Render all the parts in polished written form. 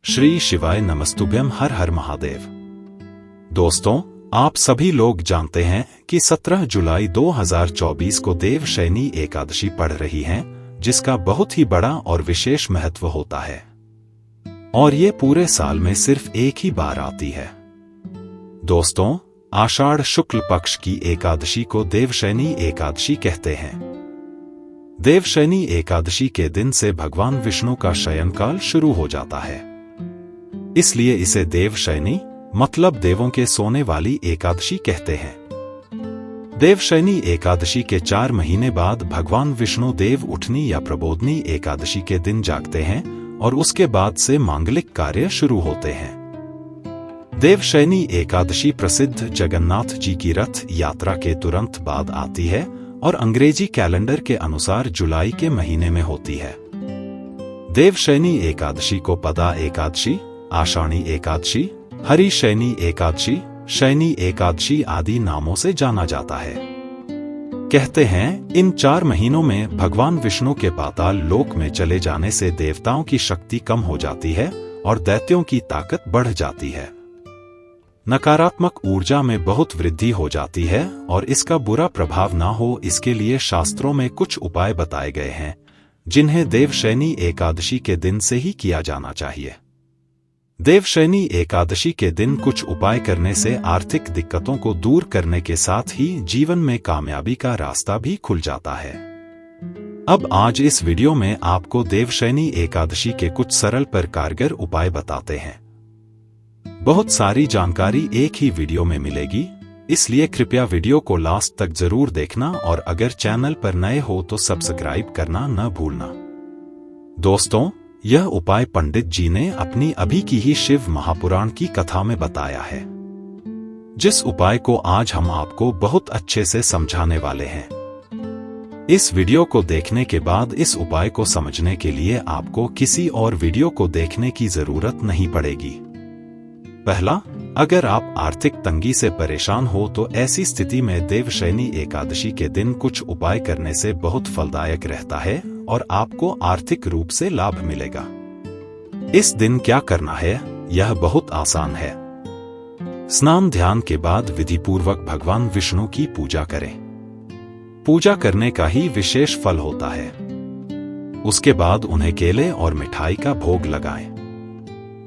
श्री शिवाय नमस्तुभ्यम। हर हर महादेव। दोस्तों, आप सभी लोग जानते हैं कि 17 जुलाई 2024 को देवशयनी एकादशी पड़ रही है, जिसका बहुत ही बड़ा और विशेष महत्व होता है और ये पूरे साल में सिर्फ एक ही बार आती है। दोस्तों, आषाढ़ शुक्ल पक्ष की एकादशी को देवशयनी एकादशी कहते हैं। देवशयनी एकादशी के दिन से भगवान विष्णु का शयनकाल शुरू हो जाता है, इसलिए इसे देवशयनी मतलब देवों के सोने वाली एकादशी कहते हैं। देवशयनी एकादशी के 4 महीने बाद भगवान विष्णु देव उठनी या प्रबोधनी एकादशी के दिन जागते हैं और उसके बाद से मांगलिक कार्य शुरू होते हैं। देवशयनी एकादशी प्रसिद्ध जगन्नाथ जी की रथ यात्रा के तुरंत बाद आती है और अंग्रेजी कैलेंडर के अनुसार जुलाई के महीने में होती है। देवशयनी एकादशी को पदा एकादशी, आषाढ़ी एकादशी, हरिशयनी एकादशी, शयनी एकादशी आदि नामों से जाना जाता है। कहते हैं इन 4 महीनों में भगवान विष्णु के पाताल लोक में चले जाने से देवताओं की शक्ति कम हो जाती है और दैत्यों की ताकत बढ़ जाती है। नकारात्मक ऊर्जा में बहुत वृद्धि हो जाती है और इसका बुरा प्रभाव ना हो, इसके लिए शास्त्रों में कुछ उपाय बताए गए हैं, जिन्हें देवशयनी एकादशी के दिन से ही किया जाना चाहिए। देवशयनी एकादशी के दिन कुछ उपाय करने से आर्थिक दिक्कतों को दूर करने के साथ ही जीवन में कामयाबी का रास्ता भी खुल जाता है। अब आज इस वीडियो में आपको देवशयनी एकादशी के कुछ सरल पर कारगर उपाय बताते हैं। बहुत सारी जानकारी एक ही वीडियो में मिलेगी, इसलिए कृपया वीडियो को लास्ट तक जरूर देखना और अगर चैनल पर नए हो तो सब्सक्राइब करना न भूलना। दोस्तों, यह उपाय पंडित जी ने अपनी अभी की ही शिव महापुराण की कथा में बताया है, जिस उपाय को आज हम आपको बहुत अच्छे से समझाने वाले हैं। इस वीडियो को देखने के बाद इस उपाय को समझने के लिए आपको किसी और वीडियो को देखने की जरूरत नहीं पड़ेगी। पहला, अगर आप आर्थिक तंगी से परेशान हो तो ऐसी स्थिति में देवशयनी एकादशी के दिन कुछ उपाय करने से बहुत फलदायक रहता है और आपको आर्थिक रूप से लाभ मिलेगा। इस दिन क्या करना है, यह बहुत आसान है। स्नान ध्यान के बाद विधिपूर्वक भगवान विष्णु की पूजा करें। पूजा करने का ही विशेष फल होता है। उसके बाद उन्हें केले और मिठाई का भोग लगाएं।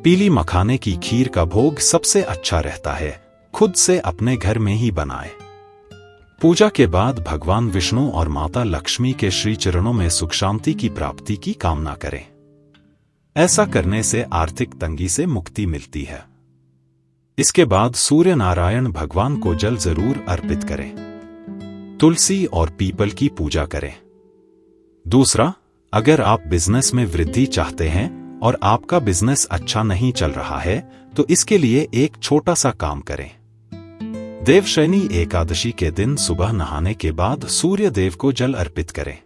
पीली मखाने की खीर का भोग सबसे अच्छा रहता है, खुद से अपने घर में ही बनाएं। पूजा के बाद भगवान विष्णु और माता लक्ष्मी के श्री चरणों में सुख शांति की प्राप्ति की कामना करें। ऐसा करने से आर्थिक तंगी से मुक्ति मिलती है। इसके बाद सूर्य नारायण भगवान को जल जरूर अर्पित करें। तुलसी और पीपल की पूजा करें। दूसरा, अगर आप बिजनेस में वृद्धि चाहते हैं और आपका बिजनेस अच्छा नहीं चल रहा है तो इसके लिए एक छोटा सा काम करें। देवशयनी एकादशी के दिन सुबह नहाने के बाद सूर्य देव को जल अर्पित करें।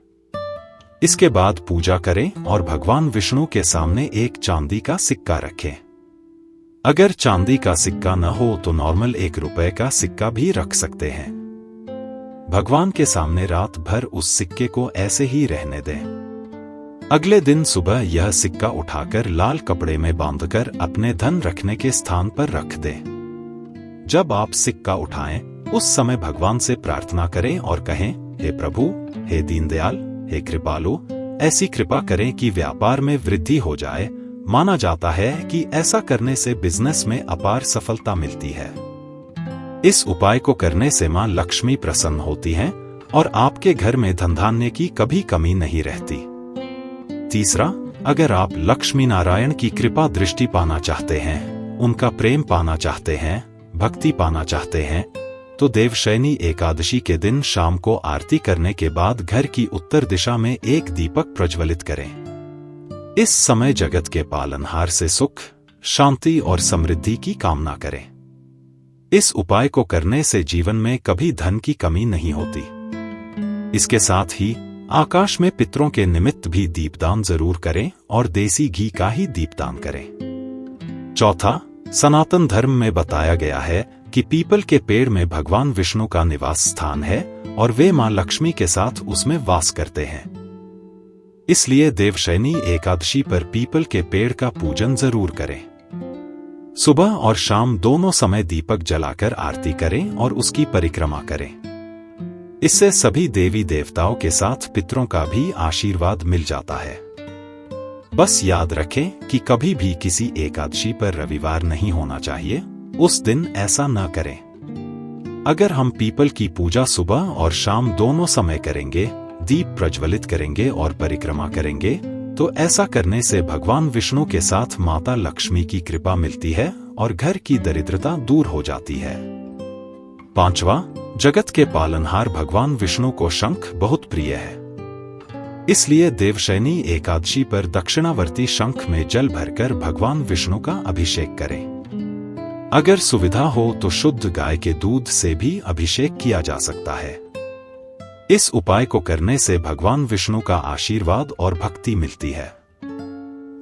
इसके बाद पूजा करें और भगवान विष्णु के सामने एक चांदी का सिक्का रखें। अगर चांदी का सिक्का न हो तो नॉर्मल 1 रुपए का सिक्का भी रख सकते हैं। भगवान के सामने रात भर उस सिक्के को ऐसे ही रहने दें। अगले दिन सुबह यह सिक्का उठाकर लाल कपड़े में बांधकर अपने धन रखने के स्थान पर रख दें। जब आप सिक्का उठाएं, उस समय भगवान से प्रार्थना करें और कहें, हे प्रभु, हे दीनदयाल, हे कृपालु, ऐसी कृपा करें कि व्यापार में वृद्धि हो जाए। माना जाता है कि ऐसा करने से बिजनेस में अपार सफलता मिलती है। इस उपाय को करने से मां लक्ष्मी प्रसन्न होती हैं और आपके घर में धन धान्य की कभी कमी नहीं रहती। तीसरा, अगर आप लक्ष्मी नारायण की कृपा दृष्टि पाना चाहते हैं, उनका प्रेम पाना चाहते हैं, भक्ति पाना चाहते हैं, तो देवशयनी एकादशी के दिन शाम को आरती करने के बाद घर की उत्तर दिशा में एक दीपक प्रज्वलित करें। इस समय जगत के पालनहार से सुख, शांति और समृद्धि की कामना करें। इस उपाय को करने से जीवन में कभी धन की कमी नहीं होती। इसके साथ ही आकाश में पितरों के निमित्त भी दीपदान जरूर करें और देसी घी का ही दीपदान करें। चौथा, सनातन धर्म में बताया गया है कि पीपल के पेड़ में भगवान विष्णु का निवास स्थान है और वे मां लक्ष्मी के साथ उसमें वास करते हैं। इसलिए देवशयनी एकादशी पर पीपल के पेड़ का पूजन जरूर करें। सुबह और शाम दोनों समय दीपक जलाकर आरती करें और उसकी परिक्रमा करें। इससे सभी देवी देवताओं के साथ पितरों का भी आशीर्वाद मिल जाता है। बस याद रखें कि कभी भी किसी एकादशी पर रविवार नहीं होना चाहिए, उस दिन ऐसा न करें। अगर हम पीपल की पूजा सुबह और शाम दोनों समय करेंगे, दीप प्रज्वलित करेंगे और परिक्रमा करेंगे, तो ऐसा करने से भगवान विष्णु के साथ माता लक्ष्मी की कृपा मिलती है और घर की दरिद्रता दूर हो जाती है। 5वां, जगत के पालनहार भगवान विष्णु को शंख बहुत प्रिय है। इसलिए देवशयनी एकादशी पर दक्षिणावर्ती शंख में जल भरकर भगवान विष्णु का अभिषेक करें। अगर सुविधा हो तो शुद्ध गाय के दूध से भी अभिषेक किया जा सकता है। इस उपाय को करने से भगवान विष्णु का आशीर्वाद और भक्ति मिलती है।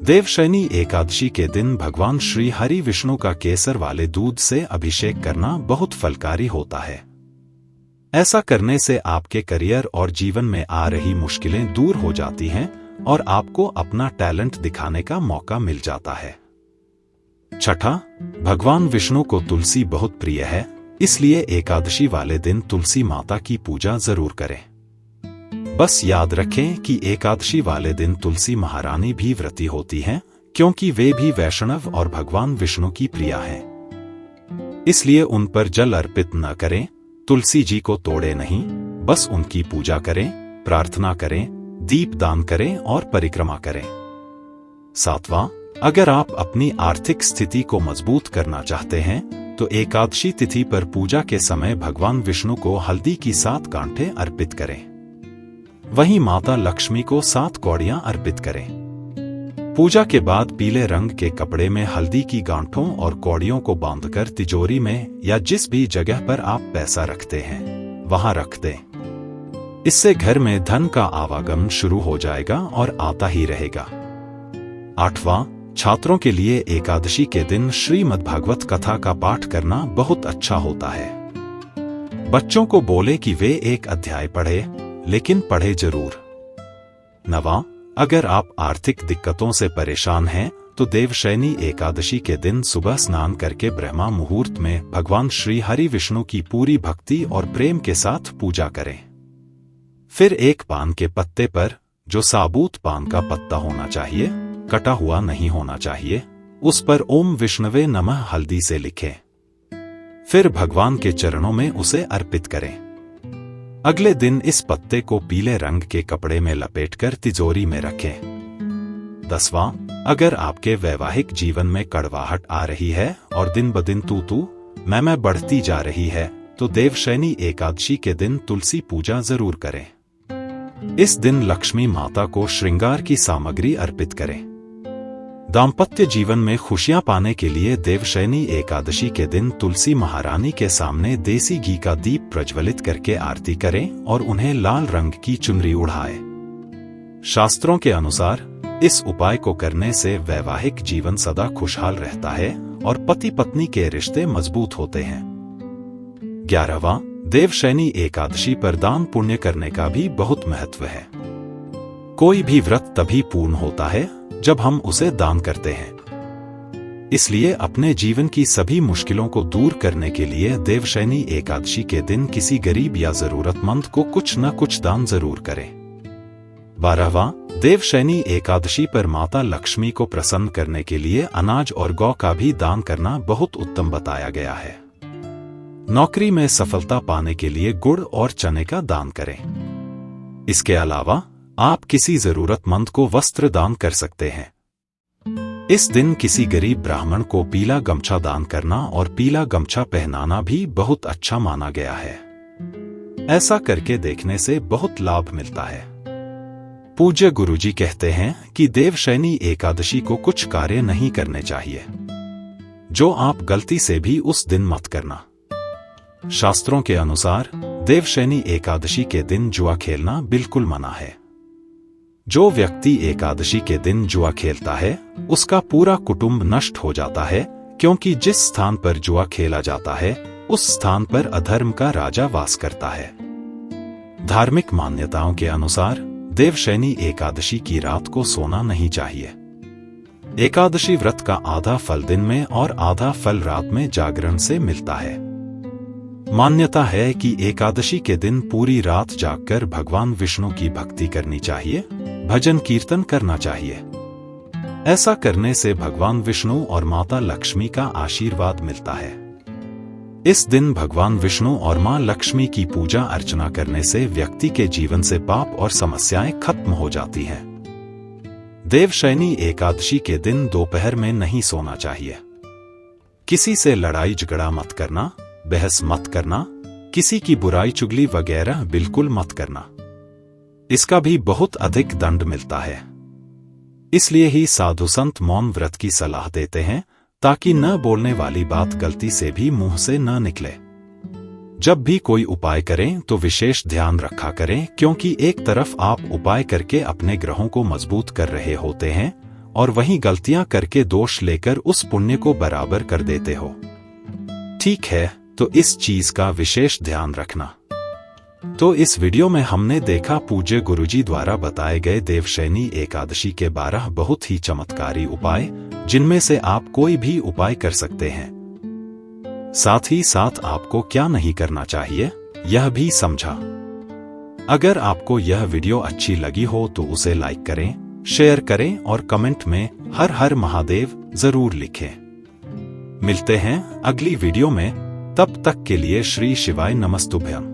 देवशयनी एकादशी के दिन भगवान श्री हरि विष्णु का केसर वाले दूध से अभिषेक करना बहुत फलकारी होता है। ऐसा करने से आपके करियर और जीवन में आ रही मुश्किलें दूर हो जाती हैं और आपको अपना टैलेंट दिखाने का मौका मिल जाता है। 6, भगवान विष्णु को तुलसी बहुत प्रिय है, इसलिए एकादशी वाले दिन तुलसी माता की पूजा जरूर करें। बस याद रखें कि एकादशी वाले दिन तुलसी महारानी भी व्रती होती हैं, क्योंकि वे भी वैष्णव और भगवान विष्णु की प्रिया हैं। इसलिए उन पर जल अर्पित न करें, तुलसी जी को तोड़े नहीं, बस उनकी पूजा करें, प्रार्थना करें, दीप दान करें और परिक्रमा करें। 7वां, अगर आप अपनी आर्थिक स्थिति को मजबूत करना चाहते हैं तो एकादशी तिथि पर पूजा के समय भगवान विष्णु को हल्दी की 7 गांठें अर्पित करें। वहीं माता लक्ष्मी को 7 कौड़ियां अर्पित करें। पूजा के बाद पीले रंग के कपड़े में हल्दी की गांठों और कौड़ियों को बांधकर तिजोरी में या जिस भी जगह पर आप पैसा रखते हैं वहां रख दें। इससे घर में धन का आवागमन शुरू हो जाएगा और आता ही रहेगा। 8वां, छात्रों के लिए एकादशी के दिन श्रीमद् भागवत कथा का पाठ करना बहुत अच्छा होता है। बच्चों को बोले कि वे एक अध्याय पढ़े, लेकिन पढ़े जरूर। 9वां, अगर आप आर्थिक दिक्कतों से परेशान हैं तो देवशयनी एकादशी के दिन सुबह स्नान करके ब्रह्मा मुहूर्त में भगवान श्री हरि विष्णु की पूरी भक्ति और प्रेम के साथ पूजा करें। फिर एक पान के पत्ते पर, जो साबुत पान का पत्ता होना चाहिए, कटा हुआ नहीं होना चाहिए, उस पर ओम विष्णवे नमः हल्दी से लिखें। फिर भगवान के चरणों में उसे अर्पित करें। अगले दिन इस पत्ते को पीले रंग के कपड़े में लपेटकर तिजोरी में रखें। 10वां, अगर आपके वैवाहिक जीवन में कड़वाहट आ रही है और दिन ब दिन तू मैं बढ़ती जा रही है, तो देवशयनी एकादशी के दिन तुलसी पूजा जरूर करें। इस दिन लक्ष्मी माता को श्रृंगार की सामग्री अर्पित करें। दाम्पत्य जीवन में खुशियां पाने के लिए देवशयनी एकादशी के दिन तुलसी महारानी के सामने देसी घी का दीप प्रज्वलित करके आरती करें और उन्हें लाल रंग की चुनरी उड़ाएं। शास्त्रों के अनुसार इस उपाय को करने से वैवाहिक जीवन सदा खुशहाल रहता है और पति पत्नी के रिश्ते मजबूत होते हैं। 11वां, देवशयनी एकादशी पर दान पुण्य करने का भी बहुत महत्व है। कोई भी व्रत तभी पूर्ण होता है जब हम उसे दान करते हैं। इसलिए अपने जीवन की सभी मुश्किलों को दूर करने के लिए देवशयनी एकादशी के दिन किसी गरीब या जरूरतमंद को कुछ न कुछ दान जरूर करें। 12वां, देवशयनी एकादशी पर माता लक्ष्मी को प्रसन्न करने के लिए अनाज और गौ का भी दान करना बहुत उत्तम बताया गया है। नौकरी में सफलता पाने के लिए गुड़ और चने का दान करें। इसके अलावा आप किसी जरूरतमंद को वस्त्र दान कर सकते हैं। इस दिन किसी गरीब ब्राह्मण को पीला गमछा दान करना और पीला गमछा पहनाना भी बहुत अच्छा माना गया है। ऐसा करके देखने से बहुत लाभ मिलता है। पूज्य गुरुजी कहते हैं कि देवशयनी एकादशी को कुछ कार्य नहीं करने चाहिए जो आप गलती से भी उस दिन मत करना। शास्त्रों के अनुसार देवशयनी एकादशी के दिन जुआ खेलना बिल्कुल मना है। जो व्यक्ति एकादशी के दिन जुआ खेलता है उसका पूरा कुटुंब नष्ट हो जाता है, क्योंकि जिस स्थान पर जुआ खेला जाता है उस स्थान पर अधर्म का राजा वास करता है। धार्मिक मान्यताओं के अनुसार देवशयनी एकादशी की रात को सोना नहीं चाहिए। एकादशी व्रत का आधा फल दिन में और आधा फल रात में जागरण से मिलता है। मान्यता है कि एकादशी के दिन पूरी रात जागकर भगवान विष्णु की भक्ति करनी चाहिए, भजन कीर्तन करना चाहिए। ऐसा करने से भगवान विष्णु और माता लक्ष्मी का आशीर्वाद मिलता है। इस दिन भगवान विष्णु और मां लक्ष्मी की पूजा अर्चना करने से व्यक्ति के जीवन से पाप और समस्याएं खत्म हो जाती हैं। देवशयनी एकादशी के दिन दोपहर में नहीं सोना चाहिए। किसी से लड़ाई झगड़ा मत करना, बहस मत करना, किसी की बुराई चुगली वगैरह बिल्कुल मत करना। इसका भी बहुत अधिक दंड मिलता है। इसलिए ही साधु संत मौन व्रत की सलाह देते हैं, ताकि न बोलने वाली बात गलती से भी मुंह से न निकले। जब भी कोई उपाय करें तो विशेष ध्यान रखा करें, क्योंकि एक तरफ आप उपाय करके अपने ग्रहों को मजबूत कर रहे होते हैं और वहीं गलतियां करके दोष लेकर उस पुण्य को बराबर कर देते हो। ठीक है, तो इस चीज का विशेष ध्यान रखना। तो इस वीडियो में हमने देखा पूज्य गुरुजी द्वारा बताए गए देवशयनी एकादशी के 12 बहुत ही चमत्कारी उपाय, जिनमें से आप कोई भी उपाय कर सकते हैं। साथ ही साथ आपको क्या नहीं करना चाहिए यह भी समझा। अगर आपको यह वीडियो अच्छी लगी हो तो उसे लाइक करें, शेयर करें और कमेंट में हर हर महादेव जरूर लिखें। मिलते हैं अगली वीडियो में, तब तक के लिए श्री शिवाय नमस्तुभ्यम।